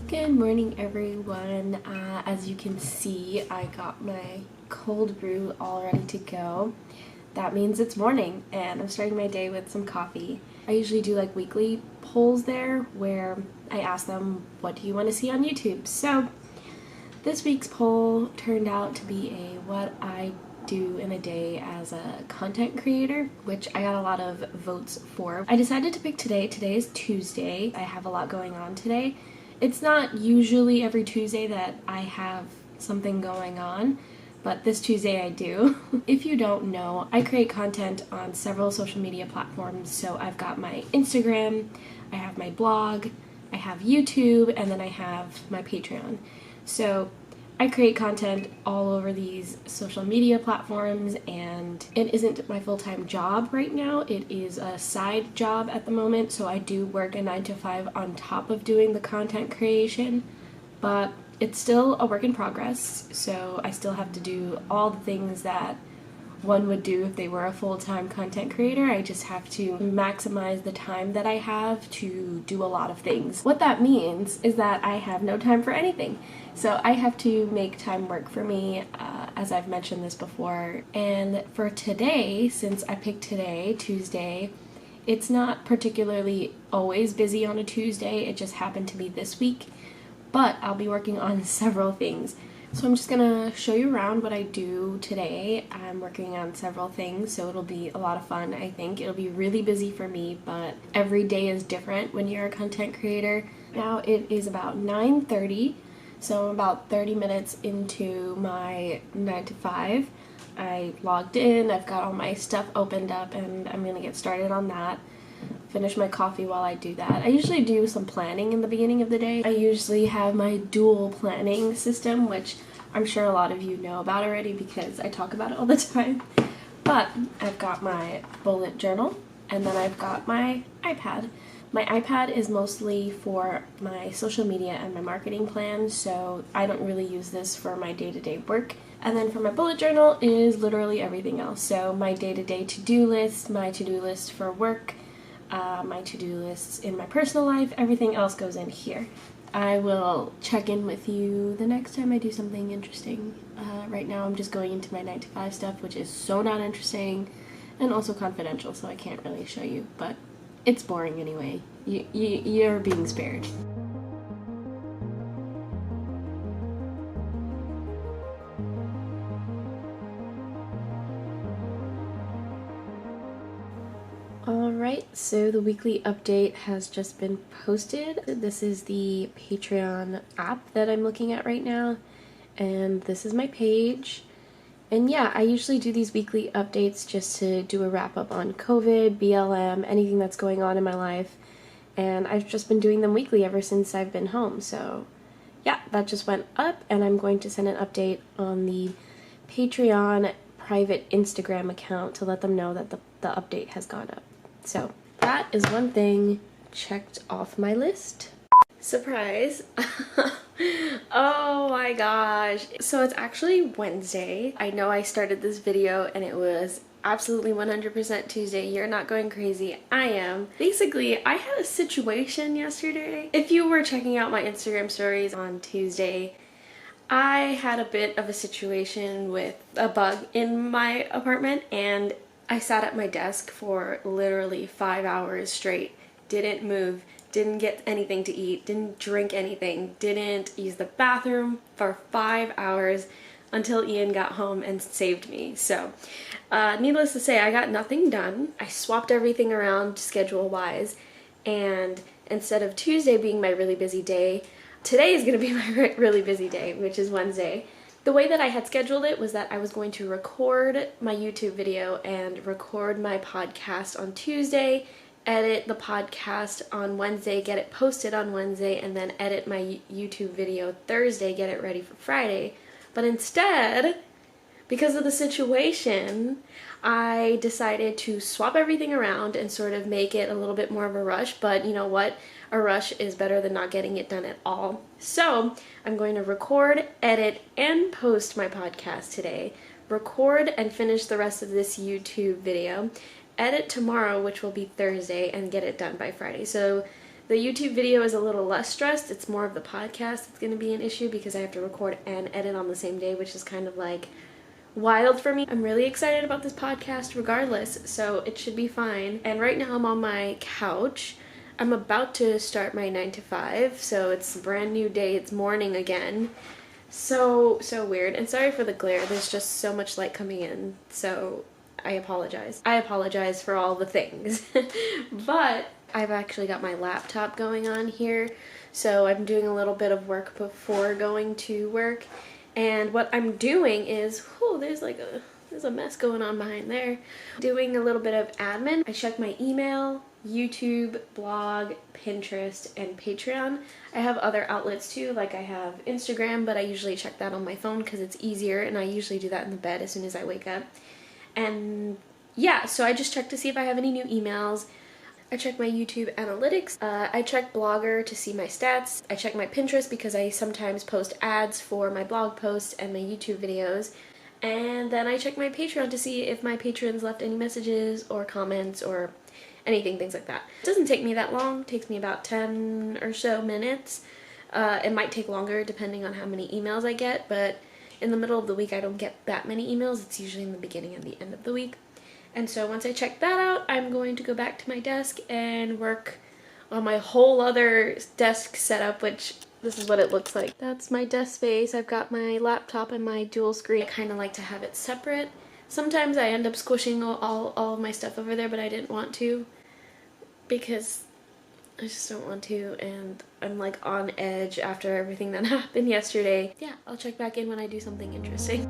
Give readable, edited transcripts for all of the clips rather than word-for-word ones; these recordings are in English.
Good morning, everyone. As you can see, I got my cold brew all ready to go. That means it's morning, and I'm starting my day with some coffee. I usually do like weekly polls there where I ask them, what do you want to see on YouTube? So this week's poll turned out to be a what I do in a day as a content creator, which I got a lot of votes for. I decided to pick today. Today is Tuesday. I have a lot going on today. It's not usually every Tuesday that I have something going on, but this Tuesday I do. If you don't know, I create content on several social media platforms. So I've got my Instagram, I have my blog, I have YouTube, and then I have my Patreon. So I create content all over these social media platforms, and it isn't my full-time job right now. It is a side job at the moment, so I do work a 9 to 5 on top of doing the content creation, but it's still a work in progress, so I still have to do all the things that one would do if they were a full-time content creator. I just have to maximize the time that I have to do a lot of things. What that means is that I have no time for anything. So I have to make time work for me, as I've mentioned this before. And for today, since I picked today, Tuesday, it's not particularly always busy on a Tuesday. It just happened to be this week. But I'll be working on several things. So I'm just gonna show you around what I do today. I'm working on several things, so it'll be a lot of fun, I think. It'll be really busy for me, but every day is different when you're a content creator. Now it is about 9:30, so I'm about 30 minutes into my 9 to 5. I logged in, I've got all my stuff opened up, and I'm gonna get started on that. Finish my coffee while I do that. I usually do some planning in the beginning of the day. I usually have my dual planning system, which I'm sure a lot of you know about already because I talk about it all the time. But I've got my bullet journal, and then I've got my iPad. My iPad is mostly for my social media and my marketing plans, so I don't really use this for my day-to-day work. And then for my bullet journal is literally everything else. So my day-to-day to-do list, my to-do list for work, my to-do lists in my personal life, everything else goes in here. I will check in with you the next time I do something interesting. Right now I'm just going into my 9 to 5 stuff, which is so not interesting and also confidential, so I can't really show you, but it's boring anyway. You're being spared. Alright, so the weekly update has just been posted. This is the Patreon app that I'm looking at right now, and this is my page. And yeah, I usually do these weekly updates just to do a wrap up on COVID, BLM, anything that's going on in my life, and I've just been doing them weekly ever since I've been home. So yeah, that just went up, and I'm going to send an update on the Patreon private Instagram account to let them know that the update has gone up. So that is one thing checked off my list. Surprise! Oh my gosh. So it's actually Wednesday. I know I started this video and it was absolutely 100% Tuesday. You're not going crazy. I am. Basically, I had a situation yesterday. If you were checking out my Instagram stories on Tuesday, I had a bit of a situation with a bug in my apartment, and I sat at my desk for literally 5 hours straight, didn't move, didn't get anything to eat, didn't drink anything, didn't use the bathroom for 5 hours until Ian got home and saved me. So, needless to say, I got nothing done. I swapped everything around schedule-wise, and instead of Tuesday being my really busy day, today is going to be my really busy day, which is Wednesday. The way that I had scheduled it was that I was going to record my YouTube video and record my podcast on Tuesday, edit the podcast on Wednesday, get it posted on Wednesday, and then edit my YouTube video Thursday, get it ready for Friday. But instead, because of the situation, I decided to swap everything around and sort of make it a little bit more of a rush, but you know what? A rush is better than not getting it done at all. So I'm going to record, edit, and post my podcast today, record and finish the rest of this YouTube video, edit tomorrow, which will be Thursday, and get it done by Friday. So The YouTube video is a little less stressed. It's more of the podcast that's going to be an issue because I have to record and edit on the same day, which is kind of like wild for me. I'm really excited about this podcast regardless, so it should be fine. And right now I'm on my couch. I'm about to start my 9 to 5, so it's a brand new day. It's morning again. So weird. And sorry for the glare. There's just so much light coming in, so I apologize. I apologize for all the things. But I've actually got my laptop going on here, so I'm doing a little bit of work before going to work. And what I'm doing is, there's a mess going on behind there. Doing a little bit of admin. I check my email, YouTube, blog, Pinterest, and Patreon. I have other outlets too, like I have Instagram, but I usually check that on my phone because it's easier, and I usually do that in the bed as soon as I wake up. And yeah, so I just check to see if I have any new emails. I check my YouTube analytics. I check Blogger to see my stats. I check my Pinterest because I sometimes post ads for my blog posts and my YouTube videos. And then I check my Patreon to see if my patrons left any messages or comments or anything, things like that. It doesn't take me that long. It takes me about 10 or so minutes. It might take longer depending on how many emails I get, but in the middle of the week I don't get that many emails. It's usually in the beginning and the end of the week. And so once I check that out, I'm going to go back to my desk and work on my whole other desk setup, which this is what it looks like. That's my desk space. I've got my laptop and my dual screen. I kind of like to have it separate. Sometimes I end up squishing all of my stuff over there, but I didn't want to because I just don't want to, and I'm like on edge after everything that happened yesterday. Yeah, I'll check back in when I do something interesting.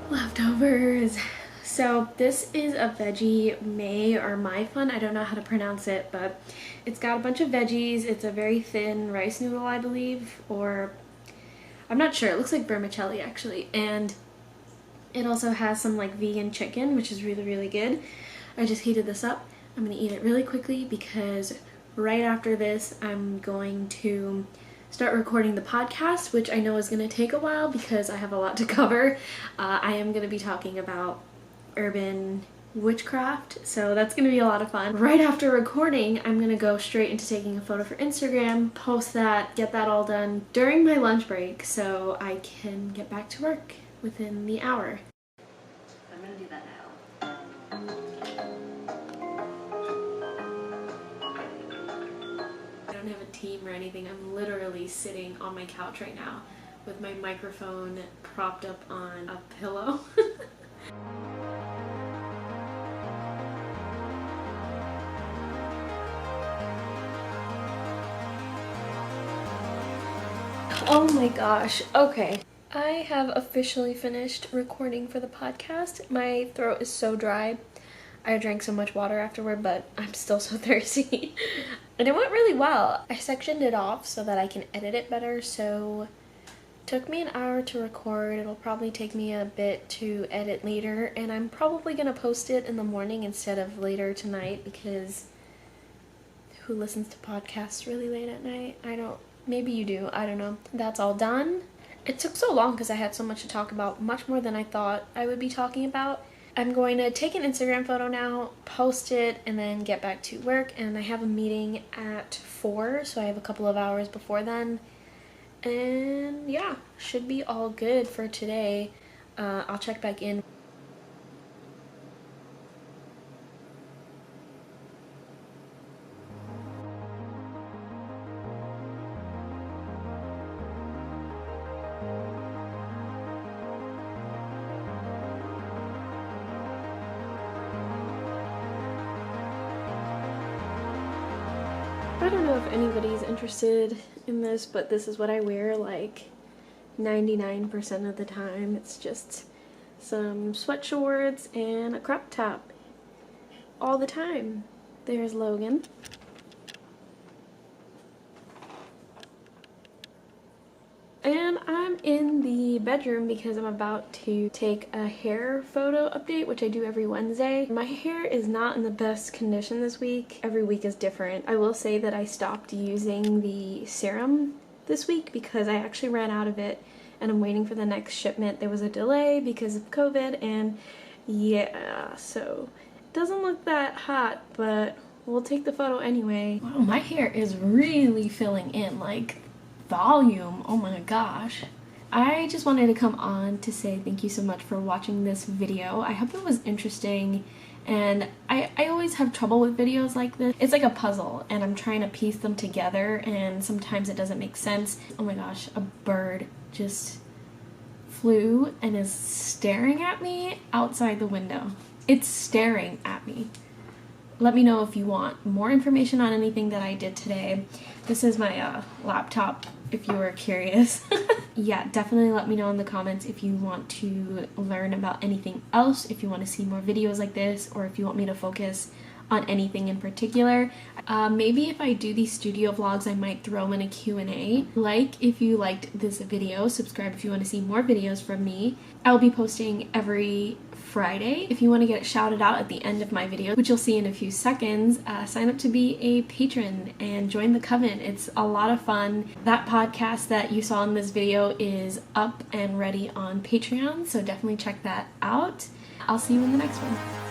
Leftovers. So this is a veggie May or My Fun. I don't know how to pronounce it, but it's got a bunch of veggies. It's a very thin rice noodle, I believe, or I'm not sure. It looks like vermicelli actually, and it also has some like vegan chicken, which is really, really good. I just heated this up. I'm gonna eat it really quickly because right after this I'm going to start recording the podcast, which I know is going to take a while because I have a lot to cover. I am going to be talking about urban witchcraft, so that's going to be a lot of fun. Right after recording, I'm going to go straight into taking a photo for Instagram, post that, get that all done during my lunch break so I can get back to work within the hour. I'm going to do that now. I don't have a team or anything. I'm literally sitting on my couch right now with my microphone propped up on a pillow. Oh my gosh. Okay. I have officially finished recording for the podcast. My throat is so dry. I drank so much water afterward, but I'm still so thirsty. And it went really well. I sectioned it off so that I can edit it better, so it took me an hour to record. It'll probably take me a bit to edit later, and I'm probably gonna post it in the morning instead of later tonight because who listens to podcasts really late at night? Maybe you do, I don't know. That's all done. It took so long because I had so much to talk about, much more than I thought I would be talking about. I'm going to take an Instagram photo now, post it, and then get back to work. And I have a meeting at 4, so I have a couple of hours before then. And yeah, should be all good for today. I'll check back in. I don't know if anybody's interested in this, but this is what I wear like 99% of the time. It's just some sweatshorts and a crop top all the time. There's Logan. And I'm in the bedroom because I'm about to take a hair photo update, which I do every Wednesday. My hair is not in the best condition this week. Every week is different. I will say that I stopped using the serum this week because I actually ran out of it and I'm waiting for the next shipment. There was a delay because of COVID, and yeah, so it doesn't look that hot, but we'll take the photo anyway. Wow, my hair is really filling in, like volume. Oh my gosh. I just wanted to come on to say thank you so much for watching this video. I hope it was interesting, and I always have trouble with videos like this. It's like a puzzle and I'm trying to piece them together and sometimes it doesn't make sense. Oh my gosh, a bird just flew and is staring at me outside the window. It's staring at me. Let me know if you want more information on anything that I did today. This is my laptop, if you were curious. Yeah, definitely let me know in the comments if you want to learn about anything else, if you want to see more videos like this, or if you want me to focus on anything in particular. Maybe if I do these studio vlogs, I might throw in a Q&A. Like if you liked this video, subscribe if you want to see more videos from me. I'll be posting every Friday. If you want to get shouted out at the end of my video, which you'll see in a few seconds, sign up to be a patron and join the coven. It's a lot of fun. That podcast that you saw in this video is up and ready on Patreon, so definitely check that out. I'll see you in the next one.